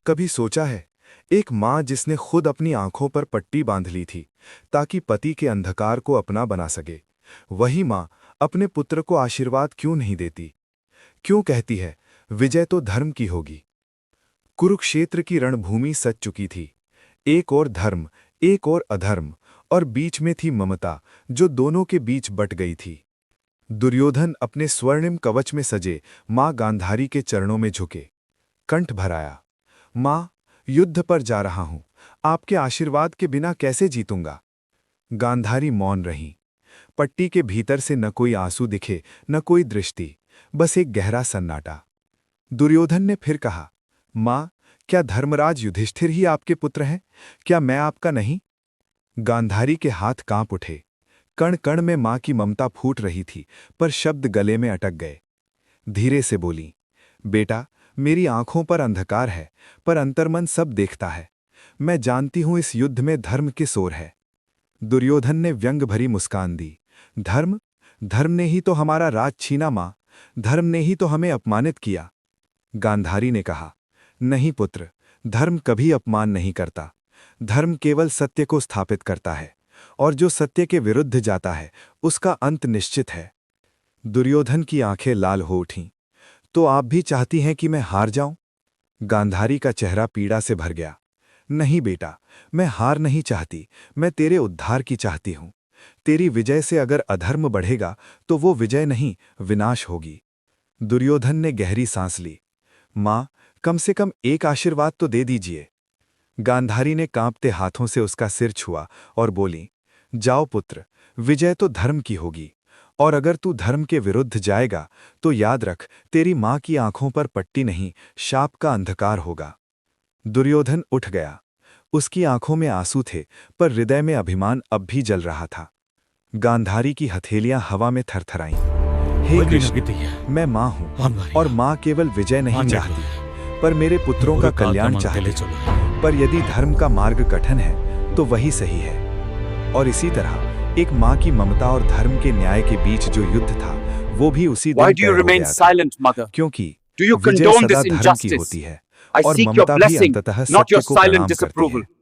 कभी सोचा है, एक माँ जिसने खुद अपनी आंखों पर पट्टी बांध ली थी ताकि पति के अंधकार को अपना बना सके, वही माँ अपने पुत्र को आशीर्वाद क्यों नहीं देती? क्यों कहती है, विजय तो धर्म की होगी? कुरुक्षेत्र की रणभूमि सज चुकी थी। एक और धर्म, एक और अधर्म, और बीच में थी ममता, जो दोनों के बीच बट गई थी। दुर्योधन अपने स्वर्णिम कवच में सजे माँ गांधारी के चरणों में झुके, कंठ भराया। माँ, युद्ध पर जा रहा हूं, आपके आशीर्वाद के बिना कैसे जीतूंगा? गांधारी मौन रहीं। पट्टी के भीतर से न कोई आंसू दिखे, न कोई दृष्टि, बस एक गहरा सन्नाटा। दुर्योधन ने फिर कहा, माँ, क्या धर्मराज युधिष्ठिर ही आपके पुत्र हैं? क्या मैं आपका नहीं? गांधारी के हाथ कांप उठे। कण कण में माँ की ममता फूट रही थी, पर शब्द गले में अटक गए। धीरे से बोली, बेटा, मेरी आंखों पर अंधकार है, पर अंतर्मन सब देखता है। मैं जानती हूं इस युद्ध में धर्म की सोर है। दुर्योधन ने व्यंग भरी मुस्कान दी। धर्म? धर्म ने ही तो हमारा राज छीना मां, धर्म ने ही तो हमें अपमानित किया। गांधारी ने कहा, नहीं पुत्र, धर्म कभी अपमान नहीं करता। धर्म केवल सत्य को स्थापित करता है, और जो सत्य के विरुद्ध जाता है उसका अंत निश्चित है। दुर्योधन की आंखें लाल हो उठीं। तो आप भी चाहती हैं कि मैं हार जाऊं? गांधारी का चेहरा पीड़ा से भर गया। नहीं बेटा, मैं हार नहीं चाहती, मैं तेरे उद्धार की चाहती हूं। तेरी विजय से अगर अधर्म बढ़ेगा तो वो विजय नहीं, विनाश होगी। दुर्योधन ने गहरी सांस ली। मां, कम से कम एक आशीर्वाद तो दे दीजिए। गांधारी ने कांपते हाथों से उसका सिर छुआ और बोली, जाओ पुत्र, विजय तो धर्म की होगी, और अगर तू धर्म के विरुद्ध जाएगा तो याद रख, तेरी मां की आंखों पर पट्टी नहीं, शाप का अंधकार होगा। दुर्योधन उठ गया। उसकी आंखों में आंसू थे, पर हृदय में अभिमान अब भी जल रहा था। गांधारी की हथेलियां हवा में थरथराईं। हे कृष्ण, मैं मां हूं, और मां केवल विजय नहीं चाहती, पर मेरे पुत्रों का कल्याण चाहती है। पर यदि धर्म का मार्ग कठिन है तो वही सही है। और इसी तरह एक मां की ममता और धर्म के न्याय के बीच जो युद्ध था, वो भी उसी दिन तय हो गया था। क्योंकि विजय सदा धर्म की होती है, और ममता भी अंततः सत्य को प्रणाम करती है।